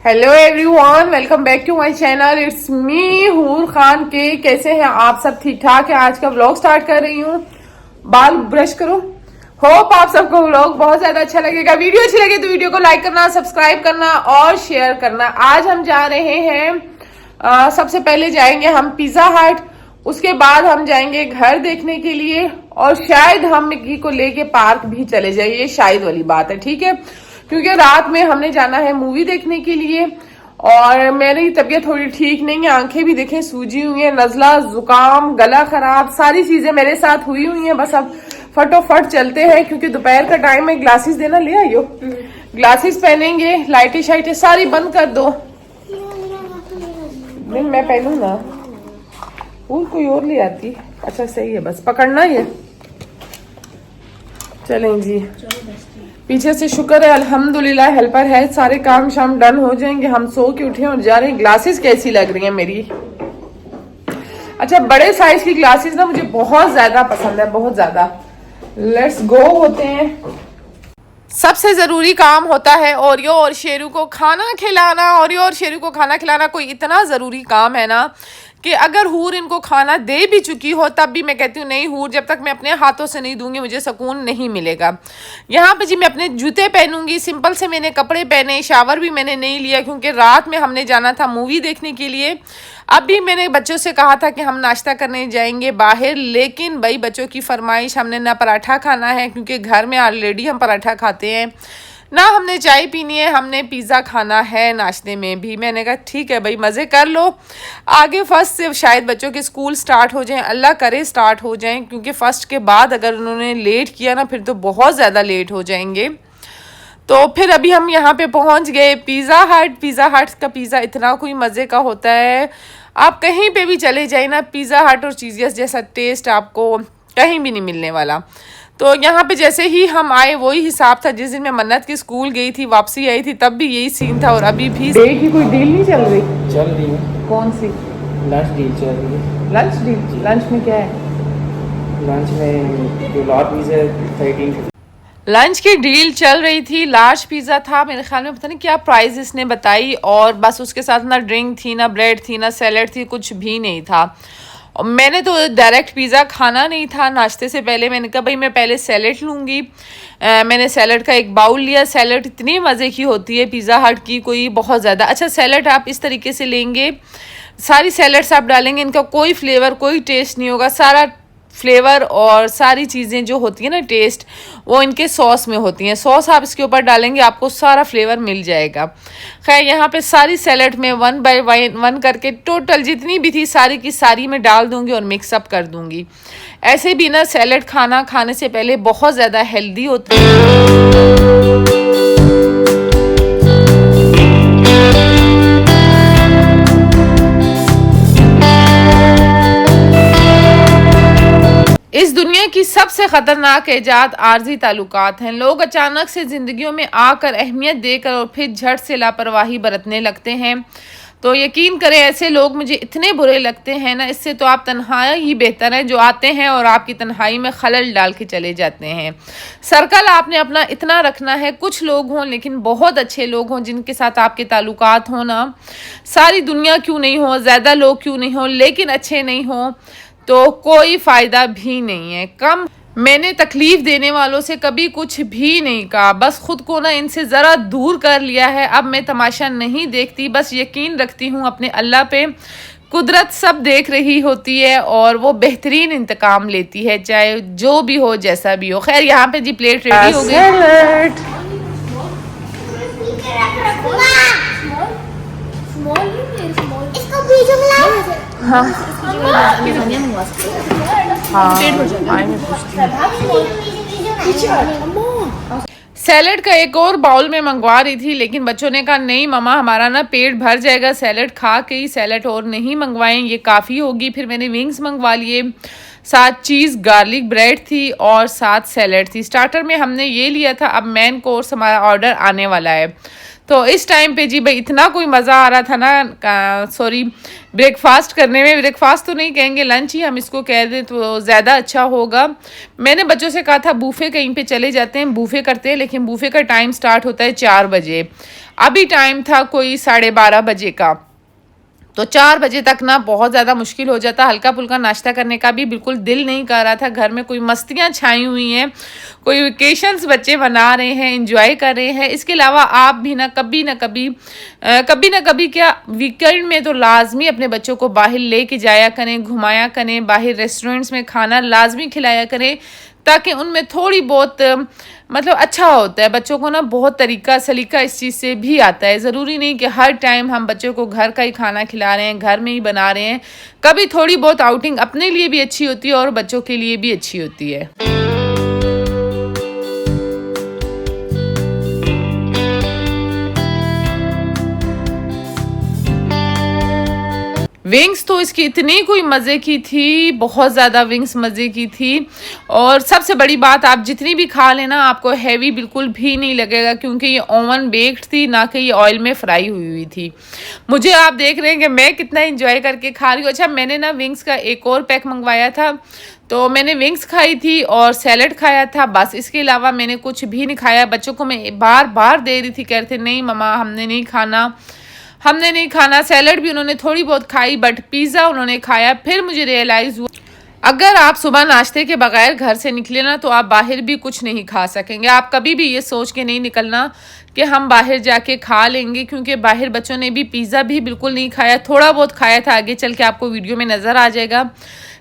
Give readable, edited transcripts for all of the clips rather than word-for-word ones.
Hello everyone, welcome back to my channel. It's me Hoor Khan के। कैसे हैं आप सब? ठीक ठाक है। आज का व्लॉग स्टार्ट कर रही हूँ। बाल ब्रश करो। होप आप सबको व्लॉग बहुत ज्यादा अच्छा लगेगा। वीडियो अच्छी लगे तो वीडियो को लाइक करना, सब्सक्राइब करना और शेयर करना। आज हम जा रहे हैं सबसे पहले जाएंगे हम पिज्जा हट, उसके बाद हम जाएंगे घर देखने के लिए और शायद हम मिक्की को लेके पार्क भी चले जाइए। ये शायद वाली बात है, ठीक है, क्योंकि रात में हमने जाना है मूवी देखने के लिए और मेरी तबीयत थोड़ी ठीक नहीं है। आंखें भी देखें सूजी हुई है, नजला, जुकाम, गला खराब, सारी चीजें मेरे साथ हुई हुई हैं। बस अब फटोफट चलते हैं क्योंकि दोपहर का टाइम है। ग्लासेस देना, ले आइयो। ग्लासेस पहनेंगे, लाइटें शाइटें सारी बंद कर दो। नहीं मैं पहनू ना, फूल कोई और ले आती। अच्छा सही है, बस पकड़ना ही है। चलें जी। पीछे से शुक्र है, अल्हम्दुलिल्लाह हेल्पर है, सारे काम शाम डन हो जाएंगे। हम सो के उठे और जा रहे हैं। ग्लासेस कैसी लग रही हैं मेरी? अच्छा, बड़े साइज की ग्लासेस ना मुझे बहुत ज्यादा पसंद है, बहुत ज्यादा। Let's go. होते हैं, सबसे जरूरी काम होता है ओरियो और शेरू को खाना खिलाना। ओरियो और शेरू को खाना खिलाना कोई इतना जरूरी काम है ना कि अगर हूर इनको खाना दे भी चुकी हो तब भी मैं कहती हूँ नहीं हूर, जब तक मैं अपने हाथों से नहीं दूंगी मुझे सुकून नहीं मिलेगा। यहाँ पे जी मैं अपने जूते पहनूंगी, सिंपल से मैंने कपड़े पहने, शावर भी मैंने नहीं लिया क्योंकि रात में हमने जाना था मूवी देखने के लिए। अभी मैंने बच्चों से कहा था कि हम नाश्ता करने जाएंगे बाहर, लेकिन भाई बच्चों की फरमाइश, हमने ना पराठा खाना है क्योंकि घर में ऑलरेडी हम पराठा खाते हैं, ना हमने चाय पीनी है, हमने पिज़्ज़ा खाना है नाश्ते में भी। मैंने कहा ठीक है भाई, मज़े कर लो। आगे फर्स्ट से शायद बच्चों के स्कूल स्टार्ट हो जाएं, अल्लाह करे स्टार्ट हो जाएं, क्योंकि फर्स्ट के बाद अगर उन्होंने लेट किया ना फिर तो बहुत ज़्यादा लेट हो जाएंगे। तो फिर अभी हम यहाँ पे पहुँच गए पिज़्ज़ा हट। पिज़्ज़ा हट का पिज़्ज़ा इतना कोई मज़े का होता है, आप कहीं पे भी चले जाए ना, पिज़्ज़ा हट और चीज़ियस जैसा टेस्ट आपको कहीं भी नहीं मिलने वाला। तो यहाँ पे जैसे ही हम आए वही हिसाब था जिस दिन मैं मन्नत की स्कूल गई थी, वापसी आई थी, तब भी यही सीन था। और अभी भी डे की कोई डील नहीं चल रही है। कौन सी? लंच डील चल रही है। Lunch deal? लंच में क्या है? लंच में जो लार्ज पिज़्ज़ा 13। लंच की डील चल रही थी, लार्ज पिज़्ज़ा था मेरे ख्याल में, पता नहीं क्या प्राइस इसने बताई, और बस उसके साथ ना ड्रिंक थी, ना ब्रेड थी, ना सैलड थी, कुछ भी नहीं था। और मैंने तो डायरेक्ट पिज़्ज़ा खाना नहीं था नाश्ते से पहले। मैंने कहा भाई मैं पहले सैलड लूँगी। मैंने सैलड का एक बाउल लिया। सैलड इतनी मज़े की होती है पिज़्ज़ा हट की, कोई बहुत ज़्यादा। अच्छा, सैलड आप इस तरीके से लेंगे, सारी सैलड्स आप डालेंगे, इनका कोई फ्लेवर कोई टेस्ट नहीं होगा। सारा फ्लेवर और सारी चीज़ें जो होती है ना टेस्ट, वो इनके सॉस में होती हैं। सॉस आप इसके ऊपर डालेंगे आपको सारा फ्लेवर मिल जाएगा। खैर यहाँ पे सारी सैलड में 1 बाय 1 करके टोटल जितनी भी थी सारी की सारी मैं डाल दूंगी और मिक्सअप कर दूंगी। ऐसे भी ना सैलड खाना खाने से पहले बहुत ज़्यादा हेल्दी होती है। इस दुनिया की सबसे खतरनाक ईजाद आर्जी ताल्लुकात हैं। लोग अचानक से जिंदगियों में आकर अहमियत देकर और फिर झट से लापरवाही बरतने लगते हैं। तो यकीन करें ऐसे लोग मुझे इतने बुरे लगते हैं ना, इससे तो आप तन्हाई ही बेहतर है, जो आते हैं और आपकी तन्हाई में खलल डाल के चले जाते हैं। सर्कल आपने अपना इतना रखना है, कुछ लोग हों लेकिन बहुत अच्छे लोग हों जिनके साथ आपके ताल्लुकात हों ना, सारी दुनिया क्यों नहीं हो, ज़्यादा लोग क्यों नहीं हो, लेकिन अच्छे नहीं हों तो कोई फ़ायदा भी नहीं है। कम मैंने तकलीफ देने वालों से कभी कुछ भी नहीं कहा, बस खुद को ना इनसे ज़रा दूर कर लिया है। अब मैं तमाशा नहीं देखती, बस यकीन रखती हूँ अपने अल्लाह पे। कुदरत सब देख रही होती है और वो बेहतरीन इंतकाम लेती है, चाहे जो भी हो जैसा भी हो। खैर यहाँ पे जी प्लेट रेडी हो गई। हाँ सैलेड का एक और बाउल में मंगवा रही थी, लेकिन बच्चों ने कहा नहीं मम्मा हमारा ना पेट भर जाएगा, सैलेड खा के ही सैलेड और नहीं मंगवाएं, ये काफ़ी होगी। फिर मैंने विंग्स मंगवा लिए, साथ चीज़ गार्लिक ब्रेड थी और साथ सैलेड थी। स्टार्टर में हमने ये लिया था, अब मेन कोर्स हमारा ऑर्डर आने वाला है। तो इस टाइम पे जी भाई इतना कोई मज़ा आ रहा था ना, सॉरी ब्रेकफास्ट करने में, ब्रेकफास्ट तो नहीं कहेंगे, लंच ही हम इसको कह दें तो ज़्यादा अच्छा होगा। मैंने बच्चों से कहा था बूफे कहीं पे चले जाते हैं, बूफे करते हैं, लेकिन बूफे का टाइम स्टार्ट होता है 4 बजे। अभी टाइम था कोई 12:30 बजे का, तो 4 बजे तक ना बहुत ज़्यादा मुश्किल हो जाता, हल्का फुल्का नाश्ता करने का भी बिल्कुल दिल नहीं कर रहा था। घर में कोई मस्तियाँ छाई हुई हैं, कोई वेकेशंस बच्चे मना रहे हैं, एंजॉय कर रहे हैं। इसके अलावा आप भी ना कभी ना कभी क्या वीकेंड में तो लाजमी अपने बच्चों को बाहर लेके जाया करें, घुमाया करें, बाहर रेस्टोरेंट्स में खाना लाजमी खिलाया करें, ताकि उनमें थोड़ी बहुत मतलब अच्छा होता है। बच्चों को ना बहुत तरीका सलीका इस चीज़ से भी आता है। ज़रूरी नहीं कि हर टाइम हम बच्चों को घर का ही खाना खिला रहे हैं, घर में ही बना रहे हैं। कभी थोड़ी बहुत आउटिंग अपने लिए भी अच्छी होती है और बच्चों के लिए भी अच्छी होती है। विंग्स तो इसकी इतनी कोई मज़े की थी, बहुत ज़्यादा विंग्स मज़े की थी। और सबसे बड़ी बात, आप जितनी भी खा लेना आपको हैवी बिल्कुल भी नहीं लगेगा, क्योंकि ये ओवन बेक्ड थी, ना कि ये ऑयल में फ्राई हुई थी। मुझे आप देख रहे हैं कि मैं कितना इंजॉय करके खा रही हूँ। अच्छा, मैंने ना विंग्स का एक और पैक मंगवाया था, तो मैंने विंग्स खाई थी और सैलड खाया था, बस। इसके अलावा मैंने कुछ भी नहीं खाया। बच्चों को मैं बार बार दे रही थी, कह रहे थे नहीं मम्मा हमने नहीं खाना। सैलड भी उन्होंने थोड़ी बहुत खाई, बट पिज़्ज़ा उन्होंने खाया। फिर मुझे रियलाइज़ हुआ अगर आप सुबह नाश्ते के बगैर घर से निकले ना, तो आप बाहर भी कुछ नहीं खा सकेंगे। आप कभी भी ये सोच के नहीं निकलना कि हम बाहर जाके खा लेंगे, क्योंकि बाहर बच्चों ने भी पिज़्ज़ा भी बिल्कुल नहीं खाया, थोड़ा बहुत खाया था, आगे चल के आपको वीडियो में नज़र आ जाएगा।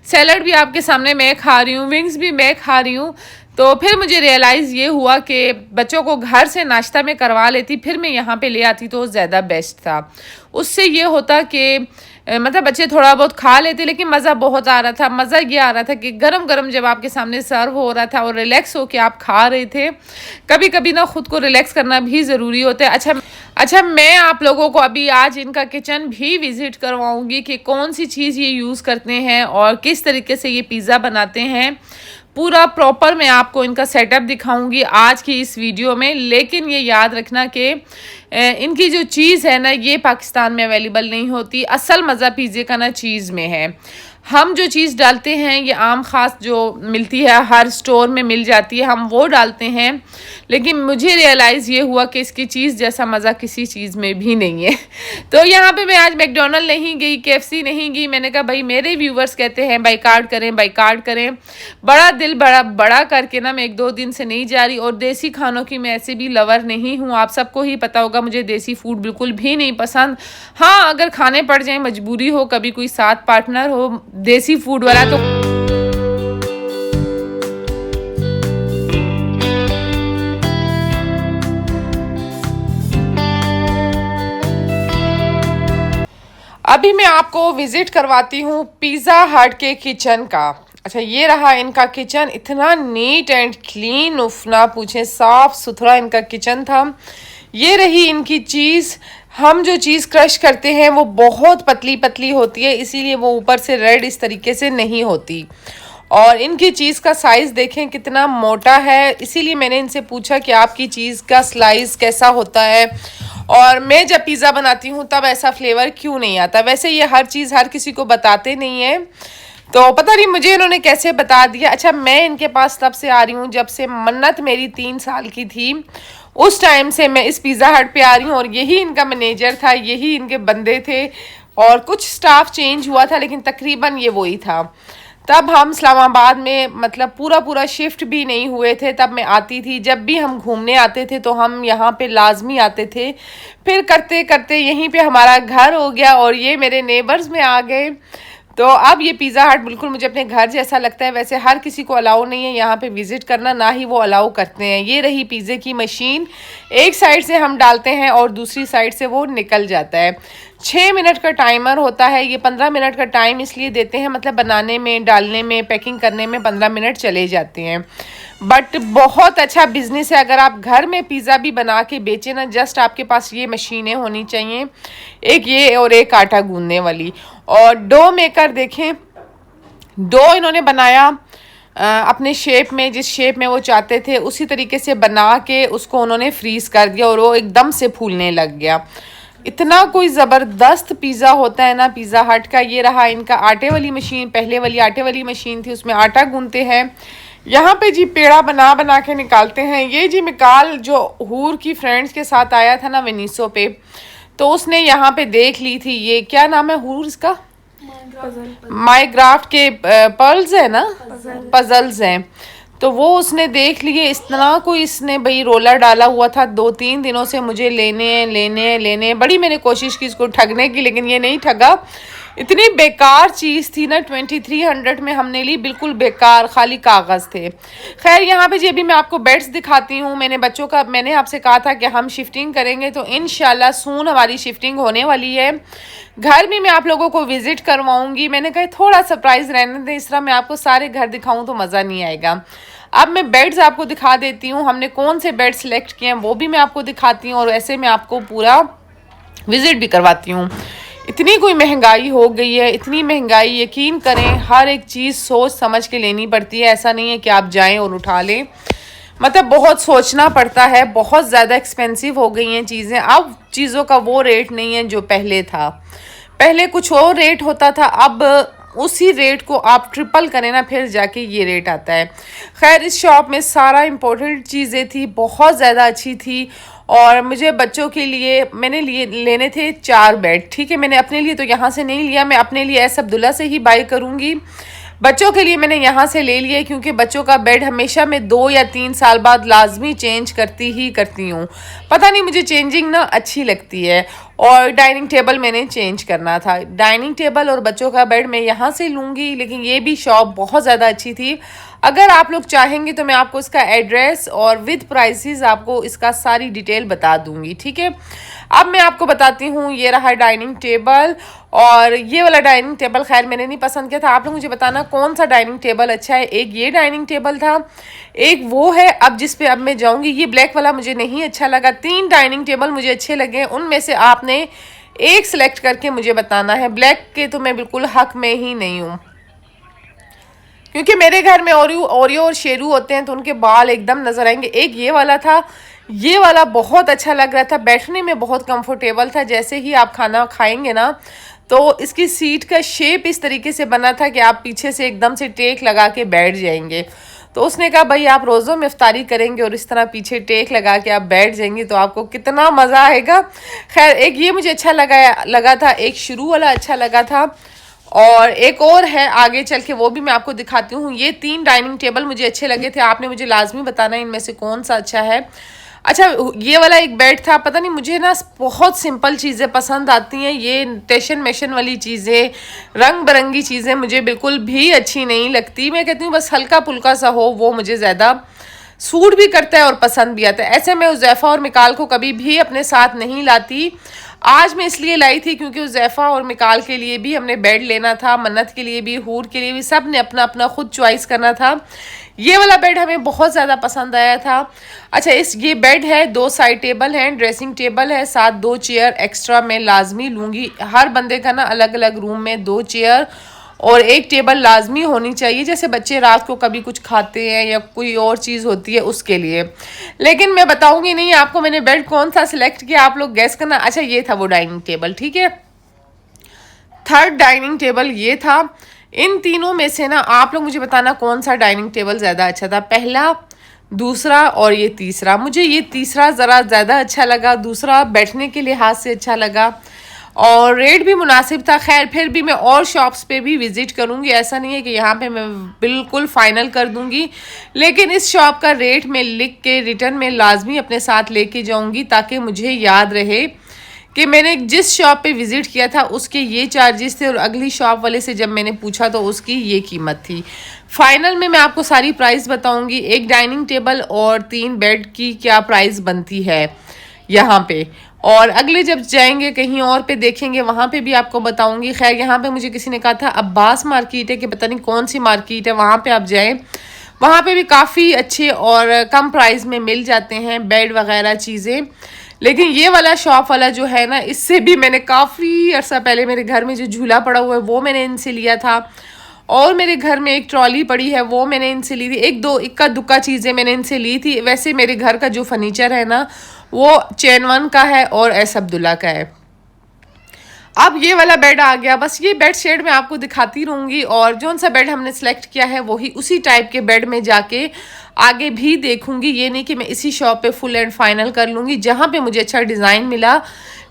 सैलड भी आपके सामने मैं खा रही हूँ, विंग्स भी मैं खा रही हूँ। तो फिर मुझे रियलाइज़ ये हुआ कि बच्चों को घर से नाश्ता में करवा लेती, फिर मैं यहाँ पे ले आती तो ज़्यादा बेस्ट था। उससे ये होता कि मतलब बच्चे थोड़ा बहुत खा लेते, लेकिन मज़ा बहुत आ रहा था। मज़ा ये आ रहा था कि गरम गरम जब आपके सामने सर्व हो रहा था और रिलैक्स हो के आप खा रहे थे। कभी कभी ना खुद को रिलैक्स करना भी ज़रूरी होता है। अच्छा, मैं आप लोगों को अभी आज इनका किचन भी विज़िट करवाऊँगी कि कौन सी चीज़ ये यूज़ करते हैं और किस तरीके से ये पिज़्ज़ा बनाते हैं। पूरा प्रॉपर मैं आपको इनका सेटअप दिखाऊंगी आज की इस वीडियो में। लेकिन ये याद रखना कि इनकी जो चीज़ है ना, ये पाकिस्तान में अवेलेबल नहीं होती। असल मज़ा पिज़्ज़े का ना चीज़ में है। हम जो चीज़ डालते हैं ये आम ख़ास जो मिलती है, हर स्टोर में मिल जाती है, हम वो डालते हैं। लेकिन मुझे रियलाइज़ ये हुआ कि इसकी चीज़ जैसा मज़ा किसी चीज़ में भी नहीं है। तो यहाँ पे मैं आज मैकडोनल्ड नहीं गई, KFC नहीं गई। मैंने कहा भाई मेरे व्यूवर्स कहते हैं बाइकाट करें। बड़ा दिल बड़ा करके ना मैं 1-2 दिन से नहीं जा रही। और देसी खानों की मैं ऐसे भी लवर नहीं हूँ, आप सबको ही पता होगा, मुझे देसी फूड बिल्कुल भी नहीं पसंद। हाँ, अगर खाने पड़ जाए, मजबूरी हो, कभी कोई साथ पार्टनर हो देसी फूड वाला, तो अभी मैं आपको विजिट करवाती हूँ पिज़्ज़ा हट के किचन का। अच्छा, ये रहा इनका किचन, इतना नीट एंड क्लीन, उफ ना पूछें, साफ सुथरा इनका किचन था। ये रही इनकी चीज़। हम जो चीज़ क्रश करते हैं वो बहुत पतली पतली होती है, इसीलिए वो ऊपर से रेड इस तरीके से नहीं होती। और इनकी चीज़ का साइज़ देखें कितना मोटा है। इसीलिए मैंने इनसे पूछा कि आपकी चीज़ का स्लाइस कैसा होता है, और मैं जब पिज़्ज़ा बनाती हूँ तब ऐसा फ्लेवर क्यों नहीं आता। वैसे ये हर चीज़ हर किसी को बताते नहीं है, तो पता नहीं मुझे इन्होंने कैसे बता दिया। अच्छा, मैं इनके पास तब से आ रही हूँ जब से मन्नत मेरी 3 साल की थी। उस टाइम से मैं इस पिज़्ज़ा हट पे आ रही हूँ, और यही इनका मैनेजर था, यही इनके बंदे थे, और कुछ स्टाफ चेंज हुआ था, लेकिन तकरीबन ये वही था। तब हम इस्लामाबाद में मतलब पूरा शिफ्ट भी नहीं हुए थे, तब मैं आती थी। जब भी हम घूमने आते थे तो हम यहाँ पे लाजमी आते थे। फिर करते करते यहीं पे हमारा घर हो गया, और ये मेरे नेबर्स में आ गए। तो अब ये पिज़्ज़ा हट बिल्कुल मुझे अपने घर जैसा लगता है। वैसे हर किसी को अलाउ नहीं है यहाँ पे विज़िट करना, ना ही वो अलाउ करते हैं। ये रही पिज़्ज़े की मशीन, एक साइड से हम डालते हैं और दूसरी साइड से वो निकल जाता है। 6 मिनट का टाइमर होता है। ये 15 मिनट का टाइम इसलिए देते हैं, मतलब बनाने में, डालने में, पैकिंग करने में 15 मिनट चले जाते हैं। बट बहुत अच्छा बिजनेस है। अगर आप घर में पिज़्ज़ा भी बना के बेचें ना, जस्ट आपके पास ये मशीनें होनी चाहिए, एक ये और एक आटा गूंदने वाली। और डो मेकर देखें, डो इन्होंने बनाया अपने शेप में, जिस शेप में वो चाहते थे उसी तरीके से बना के उसको उन्होंने फ्रीज़ कर दिया और वो एकदम से फूलने लग गया। इतना कोई ज़बरदस्त पिज़्ज़ा होता है ना पिज़्ज़ा हट का। ये रहा इनका आटे वाली मशीन, पहले वाली आटे वाली मशीन थी, उसमें आटा गूंथते हैं। यहाँ पे जी पेड़ा बना बना के निकालते हैं। ये जी मिकाल जो हूर की फ्रेंड्स के साथ आया था ना वेनिसो पे, तो उसने यहाँ पे देख ली थी। ये क्या नाम है हूर इसका? माइक्राफ्ट के पर्ल्स है ना, पजल्स हैं। तो वो उसने देख लिए। इस तरह को इसने भाई रोला डाला हुआ था 2-3 दिनों से, मुझे लेने बड़ी मैंने कोशिश की इसको ठगने की, लेकिन ये नहीं ठगा। इतनी बेकार चीज़ थी ना, 2300 में हमने ली, बिल्कुल बेकार, खाली कागज़ थे। खैर यहाँ पे जी अभी मैं आपको बेड्स दिखाती हूँ। मैंने बच्चों का, मैंने आपसे कहा था कि हम शिफ्टिंग करेंगे, तो इंशाल्लाह सून हमारी शिफ्टिंग होने वाली है। घर भी मैं आप लोगों को विज़िट करवाऊँगी। मैंने कहा थोड़ा सरप्राइज़ रहने दें, इस तरह मैं आपको सारे घर दिखाऊँ तो मज़ा नहीं आएगा। अब मैं बेड्स आपको दिखा देती हूँ, हमने कौन से बेड सेलेक्ट किए हैं वो भी मैं आपको दिखाती हूँ, और ऐसे मैं आपको पूरा विज़िट भी करवाती हूँ। इतनी कोई महंगाई हो गई है, इतनी महंगाई, यकीन करें हर एक चीज़ सोच समझ के लेनी पड़ती है। ऐसा नहीं है कि आप जाएं और उठा लें, मतलब बहुत सोचना पड़ता है। बहुत ज़्यादा एक्सपेंसिव हो गई हैं चीज़ें। अब चीज़ों का वो रेट नहीं है जो पहले था। पहले कुछ और रेट होता था, अब उसी रेट को आप ट्रिपल करें ना फिर जाके ये रेट आता है। खैर इस शॉप में सारा इम्पोर्टेंट चीज़ें थी, बहुत ज़्यादा अच्छी थी। और मुझे बच्चों के लिए मैंने लेने थे 4 बेड, ठीक है। मैंने अपने लिए तो यहाँ से नहीं लिया, मैं अपने लिए एस अब्दुल्ला से ही बाई करूँगी। बच्चों के लिए मैंने यहाँ से ले लिया, क्योंकि बच्चों का बेड हमेशा मैं 2 या 3 साल बाद लाजमी चेंज करती हूँ। पता नहीं मुझे चेंजिंग ना अच्छी लगती है। और डाइनिंग टेबल मैंने चेंज करना था। डाइनिंग टेबल और बच्चों का बेड मैं यहाँ से लूँगी, लेकिन ये भी शॉप बहुत ज़्यादा अच्छी थी। अगर आप लोग चाहेंगे तो मैं आपको इसका एड्रेस और विद प्राइसेस आपको इसका सारी डिटेल बता दूँगी, ठीक है। अब मैं आपको बताती हूँ, ये रहा डाइनिंग टेबल। और ये वाला डाइनिंग टेबल खैर मैंने नहीं पसंद किया था। आप लोग मुझे बताना कौन सा डाइनिंग टेबल अच्छा है। एक ये डाइनिंग टेबल था, एक वो है अब जिस पे अब मैं जाऊँगी। ये ब्लैक वाला मुझे नहीं अच्छा लगा। 3 डाइनिंग टेबल मुझे अच्छे लगे, उनमें से आपने एक सिलेक्ट करके मुझे बताना है। ब्लैक के तो मैं बिल्कुल हक में ही नहीं हूँ, क्योंकि मेरे घर में ओरियो और शेरू होते हैं तो उनके बाल एकदम नज़र आएंगे। एक ये वाला था, ये वाला बहुत अच्छा लग रहा था, बैठने में बहुत कंफर्टेबल था। जैसे ही आप खाना खाएंगे ना तो इसकी सीट का शेप इस तरीके से बना था कि आप पीछे से एकदम से टेक लगा के बैठ जाएंगे। तो उसने कहा भाई आप रोज़ों में इफ्तारी करेंगे और इस तरह पीछे टेक लगा के आप बैठ जाएंगे तो आपको कितना मज़ा आएगा। खैर एक ये मुझे अच्छा लगा था, एक शुरू वाला अच्छा लगा था, और एक और है आगे चल के वो भी मैं आपको दिखाती हूँ। ये 3 डाइनिंग टेबल मुझे अच्छे लगे थे। आपने मुझे लाजमी बताना है इनमें से कौन सा अच्छा है। अच्छा ये वाला एक बेड था, पता नहीं मुझे ना बहुत सिंपल चीज़ें पसंद आती हैं। ये टेशन मेशन वाली चीज़ें, रंग बिरंगी चीज़ें मुझे बिल्कुल भी अच्छी नहीं लगती। मैं कहती हूँ बस हल्का फुल्का सा हो, वो मुझे ज़्यादा सूट भी करता है और पसंद भी आता है। ऐसे मैं उज़ैफ़ा और मिकाल को कभी भी अपने साथ नहीं लाती। आज मैं इसलिए लाई थी क्योंकि उज़ैफ़ा और मिकाल के लिए भी हमने बेड लेना था, मन्नत के लिए भी, हूर के लिए भी, सब ने अपना अपना खुद चॉइस करना था। ये वाला बेड हमें बहुत ज़्यादा पसंद आया था। अच्छा ये बेड है, 2 साइड टेबल हैं, ड्रेसिंग टेबल है, साथ 2 चेयर एक्स्ट्रा मैं लाजमी लूँगी। हर बंदे का ना अलग अलग रूम में 2 चेयर और 1 टेबल लाजमी होनी चाहिए, जैसे बच्चे रात को कभी कुछ खाते हैं या कोई और चीज़ होती है उसके लिए। लेकिन मैं बताऊंगी नहीं आपको मैंने बेड कौन सा सिलेक्ट किया, आप लोग गैस करना। अच्छा ये था वो डाइनिंग टेबल, ठीक है। 3rd डाइनिंग टेबल ये था। इन तीनों में से ना आप लोग मुझे बताना कौन सा डाइनिंग टेबल ज़्यादा अच्छा था, पहला, दूसरा और ये तीसरा। मुझे ये तीसरा ज़रा ज़्यादा अच्छा लगा, दूसरा बैठने के लिहाज से अच्छा लगा और रेट भी मुनासिब था। खैर फिर भी मैं और शॉप्स पे भी विज़िट करूँगी, ऐसा नहीं है कि यहाँ पे मैं बिल्कुल फ़ाइनल कर दूँगी, लेकिन इस शॉप का रेट मैं लिख के रिटर्न में लाजमी अपने साथ लेके जाऊँगी ताकि मुझे याद रहे कि मैंने जिस शॉप पे विज़िट किया था उसके ये चार्जेस थे और अगली शॉप वाले से जब मैंने पूछा तो उसकी ये कीमत थी। फाइनल में मैं आपको सारी प्राइस बताऊँगी, एक डाइनिंग टेबल और 3 बेड की क्या प्राइस बनती है यहाँ पे, और अगले जब जाएंगे कहीं और पे देखेंगे वहाँ पे भी आपको बताऊंगी। खैर यहाँ पे मुझे किसी ने कहा था अब्बास मार्केट है कि पता नहीं कौन सी मार्केट है, वहाँ पे आप जाएं, वहाँ पे भी काफ़ी अच्छे और कम प्राइस में मिल जाते हैं बेड वगैरह चीज़ें। लेकिन ये वाला शॉप वाला जो है ना, इससे भी मैंने काफ़ी अर्सा पहले मेरे घर में जो झूला पड़ा हुआ है वो मैंने इनसे लिया था और मेरे घर में एक ट्रॉली पड़ी है, वो मैंने इनसे ली थी। एक दो इक्का दुक्का चीज़ें मैंने इनसे ली थी। वैसे मेरे घर का जो फर्नीचर है ना, वो चैन वन का है और एस अब्दुल्ला का है। अब ये वाला बेड आ गया। बस ये बेड शेड मैं आपको दिखाती रहूँगी, और जौन सा बेड हमने सेलेक्ट किया है वही उसी टाइप के बेड में जाके आगे भी देखूँगी। ये नहीं कि मैं इसी शॉप पे फुल एंड फाइनल कर लूँगी, जहाँ पे मुझे अच्छा डिज़ाइन मिला।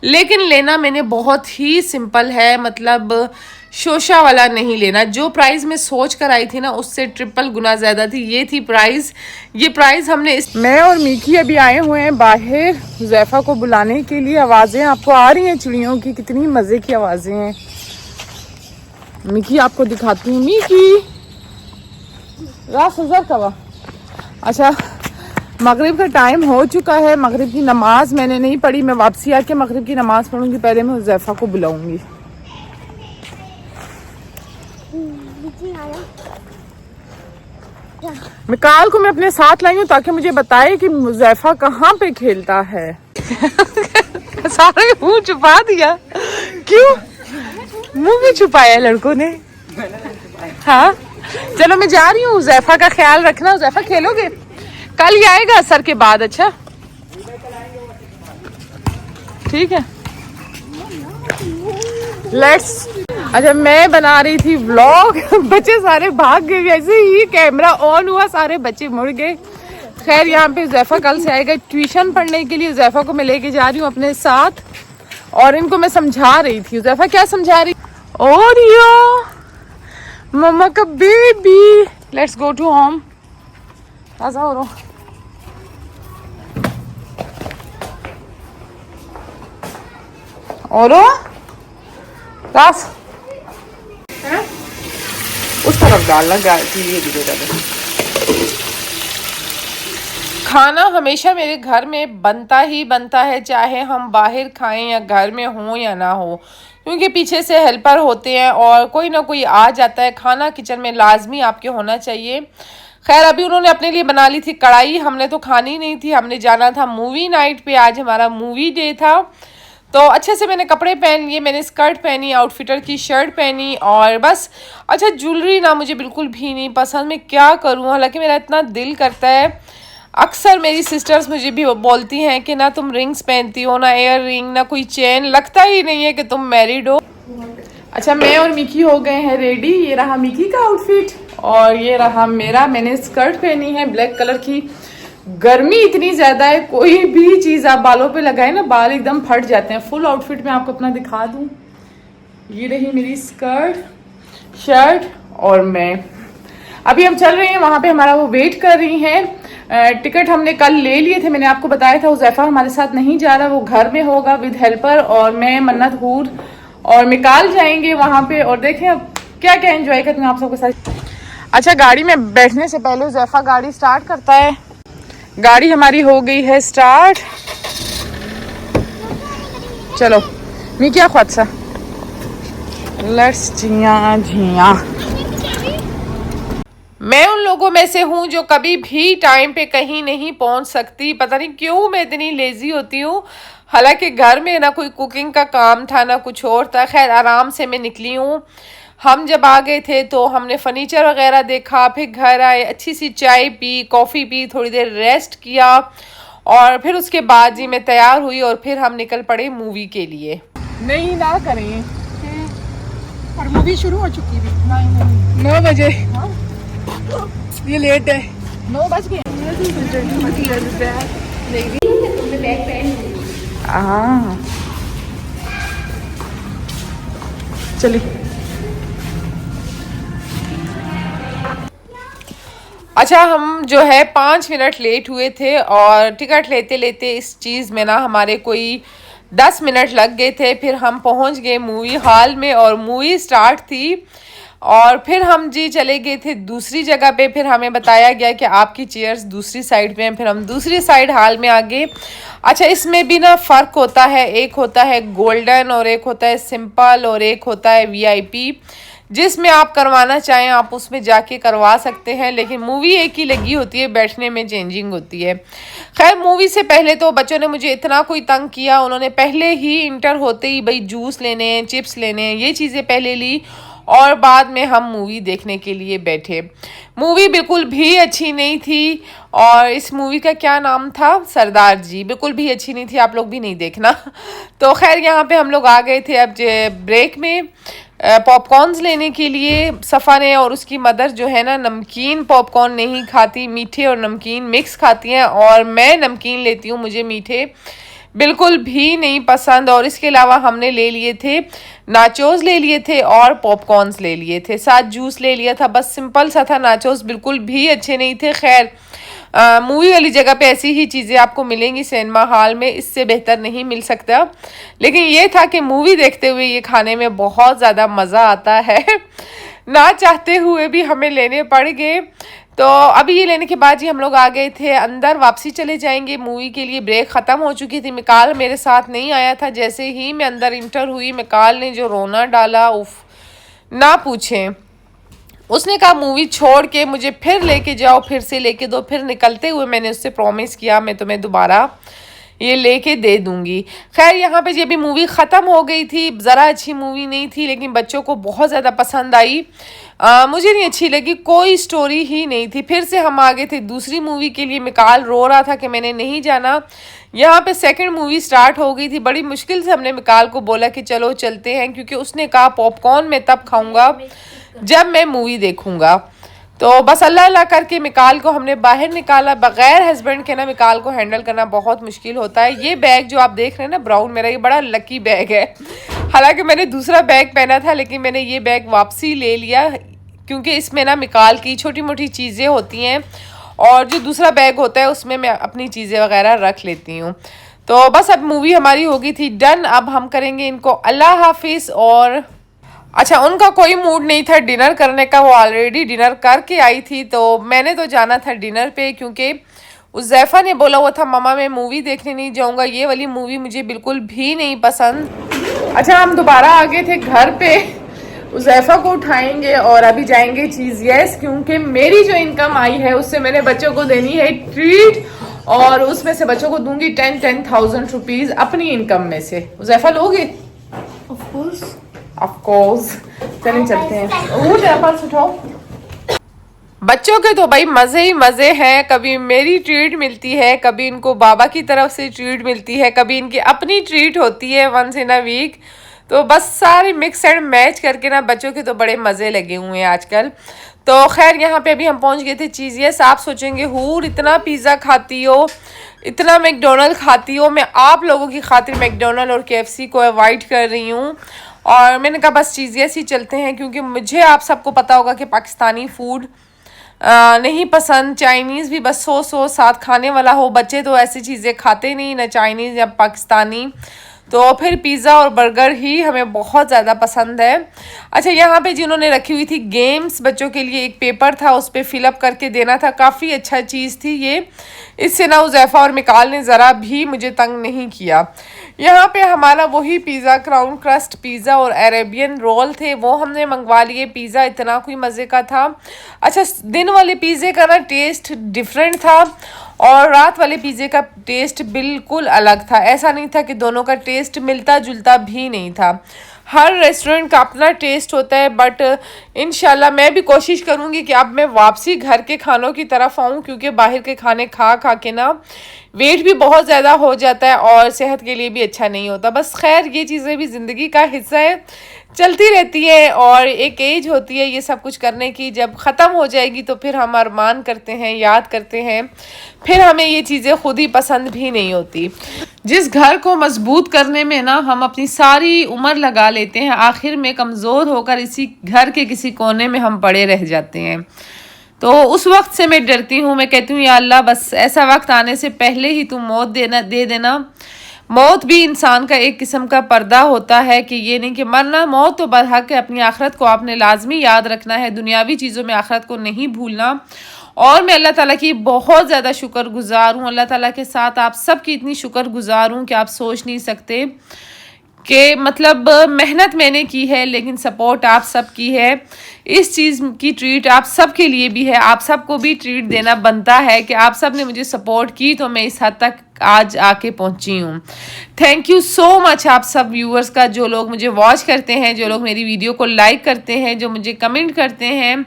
लेकिन लेना मैंने बहुत ही सिंपल है, मतलब शोशा वाला नहीं लेना। जो प्राइस मैं सोच कर आई थी ना, उससे ट्रिपल गुना ज़्यादा थी। ये थी प्राइस, ये प्राइस हमने मैं और मीकी अभी आए हुए हैं बाहर हुज़ैफा को बुलाने के लिए। आवाज़ें आपको आ रही हैं चिड़ियों की, कितनी मज़े की आवाज़ें हैं। मीकी आपको दिखाती हूँ। मीकी रात सजर कवा। अच्छा, मगरिब का टाइम हो चुका है। मगरिब की नमाज मैंने नहीं पढ़ी, मैं वापसी आके मगरिब की नमाज पढ़ूंगी। पहले मैं हुज़ैफा को बुलाऊंगी। मिकाल को मैं अपने साथ लाई हूँ ताकि मुझे बताए कि हुज़ैफा कहाँ पे खेलता है। सारे मुंह छुपा दिया। क्यों मुंह भी छुपाया लड़कों ने? हाँ चलो मैं जा रही हूँ। हुज़ैफा का ख्याल रखना। हुज़ैफा खेलोगे? कल ही आएगा असर के बाद। अच्छा ठीक है, लेट्स। अच्छा, मैं बना रही थी व्लॉग, बच्चे सारे भाग गए। वैसे ही कैमरा ऑन हुआ, सारे बच्चे मुड़ गए। खैर, यहाँ पे हुज़ैफा कल से आएगा ट्यूशन पढ़ने के लिए। हुज़ैफा को मैं लेके जा रही हूँ अपने साथ, और इनको मैं समझा रही थी। हुज़ैफा क्या समझा रही? ओरियो मम्मा का baby, let's go to home. ताज़ा हो रहा। और राफ उस तरफ डालना गाय के लिए भी। खाना हमेशा मेरे घर में बनता ही बनता है, चाहे हम बाहर खाएं या घर में हो या ना हो, क्योंकि पीछे से हेल्पर होते हैं और कोई ना कोई आ जाता है। खाना किचन में लाजमी आपके होना चाहिए। खैर, अभी उन्होंने अपने लिए बना ली थी कढ़ाई, हमने तो खानी नहीं थी। हमने जाना था मूवी नाइट पे, आज हमारा मूवी डे था। तो अच्छे से मैंने कपड़े पहन लिए, मैंने स्कर्ट पहनी, आउटफिटर की शर्ट पहनी, और बस। अच्छा, ज्वेलरी ना मुझे बिल्कुल भी नहीं पसंद, मैं क्या करूँ? हालांकि मेरा इतना दिल करता है। अक्सर मेरी सिस्टर्स मुझे भी बोलती हैं कि ना तुम रिंग्स पहनती हो, ना ईयर रिंग, ना कोई चेन, लगता ही नहीं है कि तुम मैरिड हो। अच्छा, मैं और मिकी हो गए हैं रेडी। ये रहा मिकी का आउटफिट और ये रहा मेरा। मैंने स्कर्ट पहनी है ब्लैक कलर की। गर्मी इतनी ज्यादा है, कोई भी चीज आप बालों पे लगाए ना, बाल एकदम फट जाते हैं। फुल आउटफिट मैं आपको अपना दिखा दूं। ये रही मेरी स्कर्ट, शर्ट, और मैं अभी हम चल रहे हैं वहां पे, हमारा वो वेट कर रही हैं। टिकट हमने कल ले लिए थे, मैंने आपको बताया था। हुज़ैफा हमारे साथ नहीं जा रहा, वो घर में होगा विद हेल्पर, और मैं, मन्नत, हूर और मिकाल जाएंगे वहां पे, और देखें अब क्या क्या एंजॉय करते हैं आप सबके साथ। अच्छा, गाड़ी में बैठने से पहले हुज़ैफा गाड़ी स्टार्ट करता है। गाड़ी हमारी हो गई है स्टार्ट। चलो मैं क्या ख्वाद सा, लेट्स जिया जिया। मैं उन लोगों में से हूँ जो कभी भी टाइम पे कहीं नहीं पहुँच सकती। पता नहीं क्यों मैं इतनी लेजी होती हूँ। हालांकि घर में ना कोई कुकिंग का काम था ना कुछ और था। खैर, आराम से मैं निकली हूँ। हम जब आ गए थे तो हमने फर्नीचर वगैरह देखा, फिर घर आए, अच्छी सी चाय पी, कॉफ़ी पी, थोड़ी देर रेस्ट किया, और फिर उसके बाद जी मैं तैयार हुई और फिर हम निकल पड़े मूवी के लिए। नहीं ना करें, और मूवी शुरू हो चुकी थी 9 बजे। ये लेट है, 9 बज गए। हाँ चलिए। अच्छा, हम जो है 5 मिनट लेट हुए थे, और टिकट लेते लेते इस चीज़ में ना हमारे कोई 10 मिनट लग गए थे। फिर हम पहुंच गए मूवी हॉल में और मूवी स्टार्ट थी, और फिर हम जी चले गए थे दूसरी जगह पे। फिर हमें बताया गया कि आपकी चेयर्स दूसरी साइड पे हैं। फिर हम दूसरी साइड हॉल में आ गए। अच्छा, इसमें भी ना फ़र्क होता है, एक होता है गोल्डन और एक होता है सिंपल और एक होता है वीआईपी। जिसमें आप करवाना चाहें आप उसमें जाके करवा सकते हैं, लेकिन मूवी एक ही लगी होती है, बैठने में चेंजिंग होती है। खैर, मूवी से पहले तो बच्चों ने मुझे इतना कोई तंग किया। उन्होंने पहले ही इंटर होते ही भाई जूस लेने हैं, चिप्स लेने हैं, ये चीज़ें पहले ली, और बाद में हम मूवी देखने के लिए बैठे। मूवी बिल्कुल भी अच्छी नहीं थी। और इस मूवी का क्या नाम था, सरदार जी, बिल्कुल भी अच्छी नहीं थी, आप लोग भी नहीं देखना। तो खैर यहाँ पे हम लोग आ गए थे अब ब्रेक में पॉपकॉर्न्स लेने के लिए। सफ़ा ने और उसकी मदर जो है ना नमकीन पॉपकॉर्न नहीं खाती, मीठे और नमकीन मिक्स खाती हैं, और मैं नमकीन लेती हूँ, मुझे मीठे बिल्कुल भी नहीं पसंद। और इसके अलावा हमने ले लिए थे नाचोस ले लिए थे और पॉपकॉर्न्स ले लिए थे, साथ जूस ले लिया था, बस सिंपल सा था। नाचोस बिल्कुल भी अच्छे नहीं थे। खैर मूवी वाली जगह पे ऐसी ही चीज़ें आपको मिलेंगी सिनेमा हॉल में, इससे बेहतर नहीं मिल सकता। लेकिन ये था कि मूवी देखते हुए ये खाने में बहुत ज़्यादा मज़ा आता है। ना चाहते हुए भी हमें लेने पड़ गए। तो अभी ये लेने के बाद जी हम लोग आ गए थे अंदर, वापसी चले जाएंगे मूवी के लिए। ब्रेक ख़त्म हो चुकी थी, मिकाल मेरे साथ नहीं आया था। जैसे ही मैं अंदर इंटर हुई, मिकाल ने जो रोना डाला, उफ ना पूछें। उसने कहा मूवी छोड़ के मुझे फिर लेके जाओ, फिर से लेके दो। फिर निकलते हुए मैंने उससे प्रॉमिस किया मैं तुम्हें दोबारा ये लेके दे दूंगी। खैर यहाँ पे ये भी मूवी ख़त्म हो गई थी। ज़रा अच्छी मूवी नहीं थी, लेकिन बच्चों को बहुत ज़्यादा पसंद आई। मुझे नहीं अच्छी लगी, कोई स्टोरी ही नहीं थी। फिर से हम आ गए थे दूसरी मूवी के लिए। मिकाल रो रहा था कि मैंने नहीं जाना। यहाँ पे सेकंड मूवी स्टार्ट हो गई थी। बड़ी मुश्किल से हमने मिकाल को बोला कि चलो चलते हैं, क्योंकि उसने कहा पॉपकॉर्न मैं तब खाऊंगा जब मैं मूवी देखूंगा। तो बस अल्लाह अल्लाह करके मिकाल को हमने बाहर निकाला। बग़ैर हस्बैंड के ना मिकाल को हैंडल करना बहुत मुश्किल होता है। ये बैग जो आप देख रहे हैं ना ब्राउन, मेरा ये बड़ा लकी बैग है। हालांकि मैंने दूसरा बैग पहना था, लेकिन मैंने ये बैग वापसी ले लिया, क्योंकि इसमें ना मिकाल की छोटी मोटी चीज़ें होती हैं, और जो दूसरा बैग होता है उसमें मैं अपनी चीज़ें वगैरह रख लेती हूँ। तो बस अब मूवी हमारी हो गई थी डन। अब हम करेंगे इनको अल्लाह हाफिज़। और अच्छा, उनका कोई मूड नहीं था डिनर करने का, वो ऑलरेडी डिनर करके आई थी। तो मैंने तो जाना था डिनर पे, क्योंकि उज़ैफ़ा ने बोला हुआ था मम्मा मैं मूवी देखने नहीं जाऊंगा, ये वाली मूवी मुझे बिल्कुल भी नहीं पसंद। अच्छा, हम दोबारा आ गए थे घर पे। उज़ैफ़ा को उठाएंगे और अभी जाएंगे चीज़ यस, क्योंकि मेरी जो इनकम आई है उससे मैंने बच्चों को देनी है ट्रीट, और उसमें से बच्चों को दूंगी 10,000 रुपीज़ अपनी इनकम में से। उज़ैफ़ा लोगे? Of course. चलिए चलते हैं। उठ पास उठाओ। बच्चों के तो भाई मज़े ही मज़े हैं। कभी मेरी ट्रीट मिलती है, कभी इनको बाबा की तरफ से ट्रीट मिलती है, कभी इनकी अपनी ट्रीट होती है वंस इन अ वीक। तो बस सारे मिक्स एंड मैच करके ना बच्चों के तो बड़े मज़े लगे हुए हैं आजकल। तो खैर यहाँ पे अभी हम पहुँच गए थे चीज़ यस। आप सोचेंगे हूर इतना पिज़्ज़ा खाती हो, इतना मैकडोनल्ड खाती हो। मैं आप लोगों की खातिर मैकडोनल्ड और KFC को अवॉइड कर रही हूँ, और मैंने कहा बस चीज़ ऐसी चलते हैं, क्योंकि मुझे आप सबको पता होगा कि पाकिस्तानी फूड नहीं पसंद। चाइनीज़ भी बस सो साथ खाने वाला हो। बच्चे तो ऐसी चीज़ें खाते नहीं, ना चाइनीज़ या पाकिस्तानी। तो फिर पिज़्ज़ा और बर्गर ही हमें बहुत ज़्यादा पसंद है। अच्छा, यहाँ पे जिन्होंने रखी हुई थी गेम्स बच्चों के लिए, एक पेपर था उस पर फिलअप करके देना था। काफ़ी अच्छा चीज़ थी ये। इससे ना उज़ैफ़ा और मिकाल ने ज़रा भी मुझे तंग नहीं किया। यहाँ पे हमारा वही पिज़्ज़ा, क्राउन क्रस्ट पिज़्ज़ा और अरेबियन रोल थे, वो हमने मंगवा लिए। पिज़्ज़ा इतना कोई मज़े का था। अच्छा, दिन वाले पिज़्ज़े का ना टेस्ट डिफरेंट था, और रात वाले पिज़्ज़े का टेस्ट बिल्कुल अलग था। ऐसा नहीं था कि दोनों का टेस्ट मिलता जुलता भी नहीं था। हर रेस्टोरेंट का अपना टेस्ट होता है, बट इंशाल्लाह मैं भी कोशिश करूँगी कि अब मैं वापसी घर के खानों की तरफ आऊँ, क्योंकि बाहर के खाने खा खा के ना वेट भी बहुत ज़्यादा हो जाता है और सेहत के लिए भी अच्छा नहीं होता। बस खैर ये चीज़ें भी ज़िंदगी का हिस्सा है, चलती रहती है, और एक एज होती है ये सब कुछ करने की। जब ख़त्म हो जाएगी तो फिर हम अरमान करते हैं, याद करते हैं, फिर हमें ये चीज़ें खुद ही पसंद भी नहीं होती। जिस घर को मजबूत करने में ना हम अपनी सारी उम्र लगा लेते हैं, आखिर में कमज़ोर होकर इसी घर के किसी कोने में हम पड़े रह जाते हैं। तो उस वक्त से मैं डरती हूँ। मैं कहती हूँ या अल्लाह बस ऐसा वक्त आने से पहले ही तुम मौत दे देना। मौत भी इंसान का एक किस्म का पर्दा होता है, कि ये नहीं कि मरना, मौत तो बरहक है। अपनी आखिरत को आपने लाजमी याद रखना है, दुनियावी चीज़ों में आखिरत को नहीं भूलना। और मैं अल्लाह ताला की बहुत ज़्यादा शुक्रगुजार हूँ। अल्लाह ताला के साथ आप सब की इतनी शुक्रगुजार हूँ कि आप सोच नहीं सकते कि मतलब मेहनत मैंने की है, लेकिन सपोर्ट आप सब की है। इस चीज़ की ट्रीट आप सब के लिए भी है। आप सबको भी ट्रीट देना बनता है कि आप सब ने मुझे सपोर्ट की तो मैं इस हद तक आज आके पहुंची हूँ। थैंक यू सो मच आप सब व्यूअर्स का, जो लोग मुझे वॉच करते हैं, जो लोग मेरी वीडियो को लाइक करते हैं, जो मुझे कमेंट करते हैं।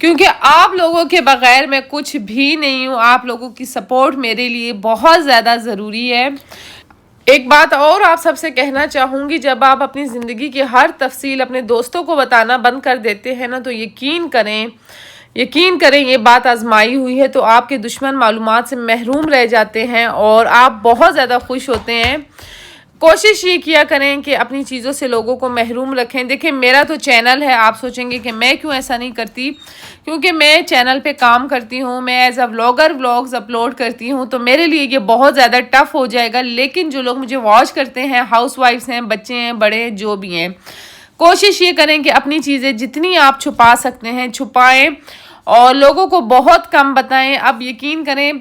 क्योंकि आप लोगों के बगैर मैं कुछ भी नहीं हूँ। आप लोगों की सपोर्ट मेरे लिए बहुत ज़्यादा ज़रूरी है। एक बात और आप सबसे कहना चाहूँगी, जब आप अपनी ज़िंदगी की हर तफसील अपने दोस्तों को बताना बंद कर देते हैं ना, तो यकीन करें ये बात आजमाई हुई है, तो आपके दुश्मन मालूमात से महरूम रह जाते हैं और आप बहुत ज़्यादा खुश होते हैं। कोशिश ये किया करें कि अपनी चीज़ों से लोगों को महरूम रखें। देखिए मेरा तो चैनल है, आप सोचेंगे कि मैं क्यों ऐसा नहीं करती, क्योंकि मैं चैनल पे काम करती हूँ, मैं as a vlogger vlogs upload करती हूँ, तो मेरे लिए ये बहुत ज़्यादा टफ हो जाएगा। लेकिन जो लोग मुझे वॉच करते हैं, हाउसवाइफ्स हैं, बच्चे हैं, बड़े जो भी हैं, कोशिश ये करें कि अपनी चीज़ें जितनी आप छुपा सकते हैं छुपाएं और लोगों को बहुत कम बताएं। अब यकीन करें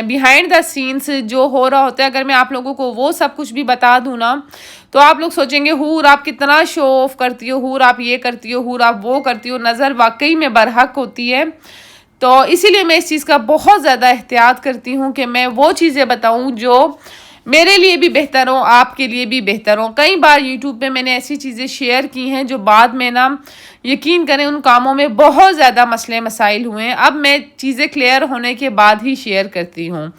बिहाइंड द सीन्स जो हो रहा होता है, अगर मैं आप लोगों को वो सब कुछ भी बता दूं ना, तो आप लोग सोचेंगे हूर आप कितना शो ऑफ करती हो, हूर आप ये करती हो, हूर आप वो करती हो। नज़र वाकई में बरहक होती है, तो इसीलिए मैं इस चीज़ का बहुत ज़्यादा एहतियात करती हूँ कि मैं वो चीज़ें बताऊँ जो मेरे लिए भी बेहतर हो, आपके लिए भी बेहतर हो। कई बार यूट्यूब पे मैंने ऐसी चीज़ें शेयर की हैं जो बाद में ना, यकीन करें उन कामों में बहुत ज़्यादा मसले मसाइल हुए हैं। अब मैं चीज़ें क्लियर होने के बाद ही शेयर करती हूँ।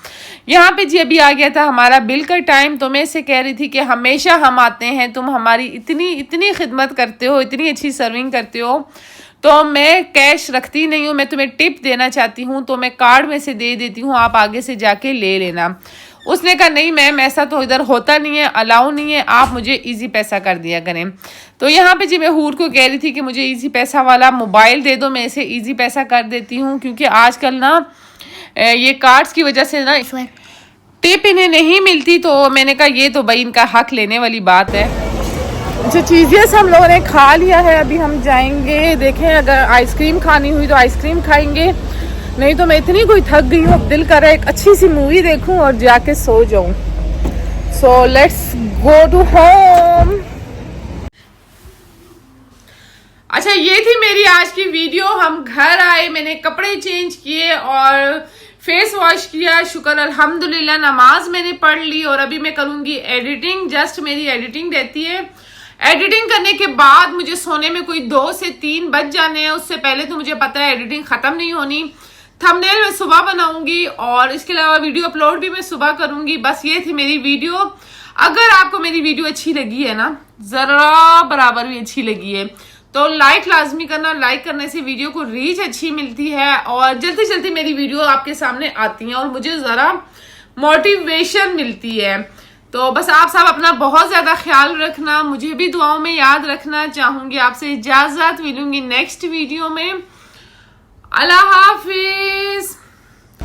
यहाँ पे जी अभी आ गया था हमारा बिल का टाइम, तो मैं इससे कह रही थी कि हमेशा हम आते हैं, तुम हमारी इतनी खिदमत करते हो, इतनी अच्छी सर्विंग करते हो, तो मैं कैश रखती नहीं हूँ, मैं तुम्हें टिप देना चाहती हूँ, तो मैं कार्ड में से दे देती हूँ, आप आगे से जाके ले लेना। उसने कहा नहीं मैम ऐसा तो इधर होता नहीं है, अलाउ नहीं है, आप मुझे इजी पैसा कर दिया करें। तो यहाँ पे जी मैं हूर को कह रही थी कि मुझे इजी पैसा वाला मोबाइल दे दो, मैं इसे इजी पैसा कर देती हूँ, क्योंकि आजकल ना ये कार्ड्स की वजह से ना टिप इन्हें नहीं मिलती। तो मैंने कहा ये तो भाई इनका हक लेने वाली बात है। अच्छा चीज़ें हम लोगों ने खा लिया है, अभी हम जाएंगे, देखें अगर आइसक्रीम खानी हुई तो आइसक्रीम खाएंगे, नहीं तो मैं इतनी कोई थक गई हूँ, अब दिल कर रहा है एक अच्छी सी मूवी देखूं और जाके सो जाऊं। So let's go to home. अच्छा ये थी मेरी आज की वीडियो। हम घर आए, मैंने कपड़े चेंज किए और फेस वॉश किया, शुक्र अल्हम्दुलिल्लाह, नमाज मैंने पढ़ ली और अभी मैं करूंगी एडिटिंग। जस्ट मेरी एडिटिंग रहती है, एडिटिंग करने के बाद मुझे सोने में कोई 2 से 3 बज जाने हैं। उससे पहले तो मुझे पता है एडिटिंग खत्म नहीं होनी। थंबनेल मैं सुबह बनाऊंगी और इसके अलावा वीडियो अपलोड भी मैं सुबह करूंगी। बस ये थी मेरी वीडियो। अगर आपको मेरी वीडियो अच्छी लगी है ना, जरा बराबर भी अच्छी लगी है, तो लाइक लाजमी करना। लाइक करने से वीडियो को रीच अच्छी मिलती है और जल्दी जल्दी मेरी वीडियो आपके सामने आती है और मुझे जरा मोटिवेशन मिलती है। तो बस आप सब अपना बहुत ज्यादा ख्याल रखना, मुझे भी दुआओं में याद रखना। चाहूंगी आपसे इजाजत, मिलूंगी नेक्स्ट वीडियो में। अल्लाह हाफिज।